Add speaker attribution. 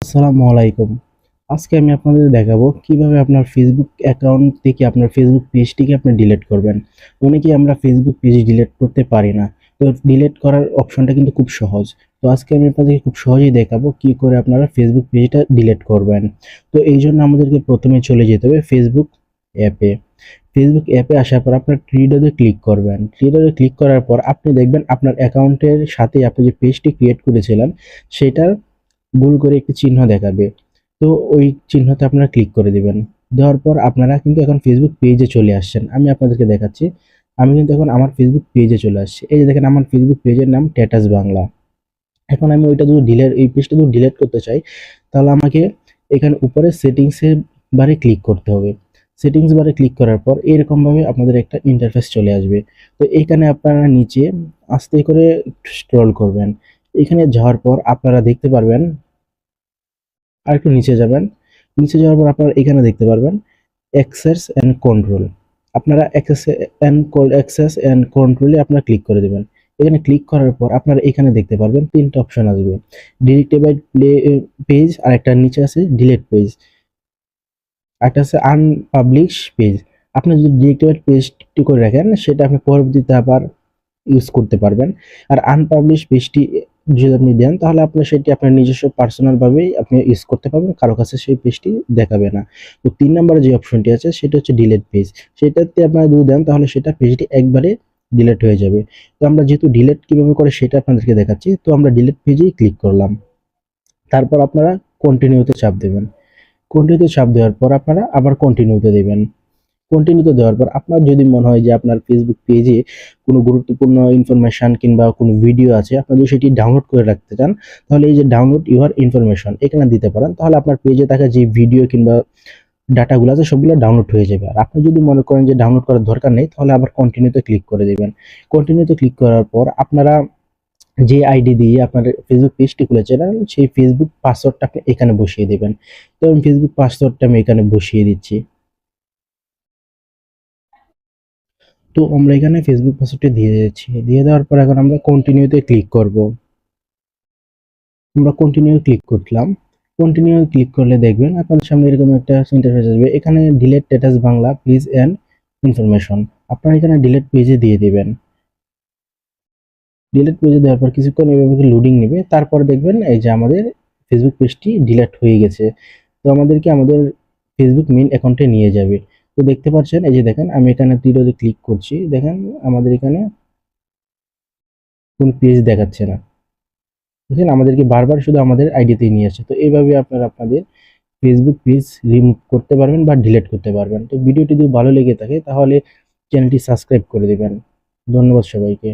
Speaker 1: আসসালামু আলাইকুম। আজকে আমি আপনাদের দেখাবো কিভাবে আপনার ফেসবুক অ্যাকাউন্ট থেকে আপনার ফেসবুক পেজটিকে আপনি ডিলিট করবেন। অনেকেই আমরা ফেসবুক পেজ ডিলিট করতে পারি না। তো ডিলিট করার অপশনটা কিন্তু খুব সহজ। তো আজকে আমি আপনাদেরকে খুব সহজেই দেখাবো কি করে আপনারা ফেসবুক পেজটা ডিলিট করবেন। তো এইজন্য আমাদেরকে প্রথমে চলে যেতে হবে ফেসবুক অ্যাপে। ফেসবুক অ্যাপে আসার পর আপনার থ্রি ডটে ক্লিক করবেন। থ্রি ডটে ক্লিক করার পর আপনি দেখবেন আপনার অ্যাকাউন্টের সাথে আপনি যে পেজটি ক্রিয়েট করেছিলেন সেটার গোল করে একটি চিহ্ন দেখাবে। তো ওই চিহ্নতে আপনারা ক্লিক করে দিবেন। দেওয়ার পর আপনারা কিন্তু এখন ফেসবুক পেজে চলে আসছেন। আমি আপনাদেরকে দেখাচ্ছি। আমি কিন্তু এখন আমার ফেসবুক পেজে চলে আসছি। এই যে দেখেন আমার ফেসবুক পেজের নাম ট্যাটাস বাংলা। এখন আমি ওইটা যদি এই পেজটা যদি ডিলিট করতে চাই, তাহলে আমাকে এখানে উপরে সেটিংসের বারে ক্লিক করতে হবে। সেটিংস বারে ক্লিক করার পর এরকমভাবে আপনাদের একটা ইন্টারফেস চলে আসবে। তো এখানে আপনারা নিচে আস্তে করে স্ক্রল করবেন। এখানে যাওয়ার পর আপনারা দেখতে পারবেন, আরেকটু নিচে যাবেন। নিচে যাওয়ার পর আপনারা এখানে দেখতে পারবেন অ্যাক্সেস অ্যান্ড কন্ট্রোল। আপনারা অ্যাক্সেস অ্যান্ড কন্ট্রোলে আপনারা ক্লিক করে দেবেন। এখানে ক্লিক করার পর আপনারা এখানে দেখতে পারবেন ৩ টা অপশন আসবে। ডিলিটেবল পেজ, আর একটা নিচে আছে ডিলিট পেজ, আরেকটা আছে আনপাবলিশ পেজ। আপনি যদি ডিলিটেবল পেজটি করে রাখেন সেটা আপনি পরবর্তীতে আবার ইউজ করতে পারবেন। আর আনপাবলিশ পেজটি যদি আপনি দেন তাহলে আপনার সেটি আপনার নিজস্ব পার্সোনাল ভাবেই আপনি ইউজ করতে পারবেন, কারো কাছে সেই পেজটি দেখাবে না। তো ৩ নম্বরে যে অপশনটি আছে সেটা হচ্ছে ডিলিট পেজ। সেটাতে আপনারা যদি দেন তাহলে সেটা পেজটি একবারে ডিলিট হয়ে যাবে। তো আমরা যেহেতু ডিলিট কিভাবে করে সেটা আপনাদেরকে দেখাচ্ছি। তো আমরা ডিলিট পেজেই ক্লিক করলাম। তারপর আপনারা কন্টিনিউতে চাপ দেবেন। কন্টিনিউতে চাপ দেওয়ার পর আপনারা আবার কন্টিনিউতে দেবেন। কন্টিনিউতে দেওয়ার পর আপনার যদি মনে হয় যে আপনার ফেসবুক পেজে কোনো গুরুত্বপূর্ণ ইনফরমেশন কিংবা কোনো ভিডিও আছে, আপনি যদি সেটি ডাউনলোড করে রাখতে চান, তাহলে এই যে ডাউনলোড ইউর ইনফরমেশন এখানে দিতে পারেন। তাহলে আপনার পেজে থাকা যে ভিডিও কিংবা ডাটাগুলো আছে সবগুলো ডাউনলোড হয়ে যাবে। আর আপনি যদি মনে করেন যে ডাউনলোড করার দরকার নেই, তাহলে আবার কন্টিনিউতে ক্লিক করে দেবেন। কন্টিনিউতে ক্লিক করার পর আপনারা যে আইডি দিয়ে আপনার ফেসবুক পেজটি খুলেছেন সেই ফেসবুক পাসওয়ার্ডটা আপনি এখানে বসিয়ে দেবেন। তো আমি ফেসবুক পাসওয়ার্ডটা আমি এখানে বসিয়ে দিচ্ছি। তো আমরা এখানে ফেসবুক পাসওয়ার্ডটি দিয়ে দিচ্ছি। দিয়ে দেওয়ার পর এখন আমরা কন্টিনিউতে ক্লিক করব। আমরা কন্টিনিউ ক্লিক করলাম। কন্টিনিউ ক্লিক করলে দেখবেন আপনাদের সামনে এরকম একটা ইন্টারফেস আসবে। এখানে delete status Bangla please and information. আপনারা এখানে ডিলিট পেজে দিয়ে দিবেন। ডিলিট পেজে দেওয়ার পর কিছুক্ষণ এভাবে লোডিং নেবে। তারপর দেখবেন এই যে আমাদের ফেসবুক পেজটি ডিলিট হয়ে গেছে। তো আমাদেরকে আমাদের ফেসবুক মেইন অ্যাকাউন্টে নিয়ে যাবে। তো দেখতে পাচ্ছেন এই যে দেখেন আমি এখানে তীরে ক্লিক করছি। দেখেন আমাদের এখানে কোন পেজ দেখাচ্ছে না। বুঝলেন, আমাদেরকে বারবার শুধু আমাদের আইডিতেই নিয়ে আসে। তো এইভাবে আপনারা আপনাদের ফেসবুক পেজ রিমুভ করতে পারবেন বা ডিলিট করতে পারবেন। তো ভিডিওটি যদি ভালো লেগে থাকে তাহলে চ্যানেলটি সাবস্ক্রাইব করে দিবেন। ধন্যবাদ সবাইকে।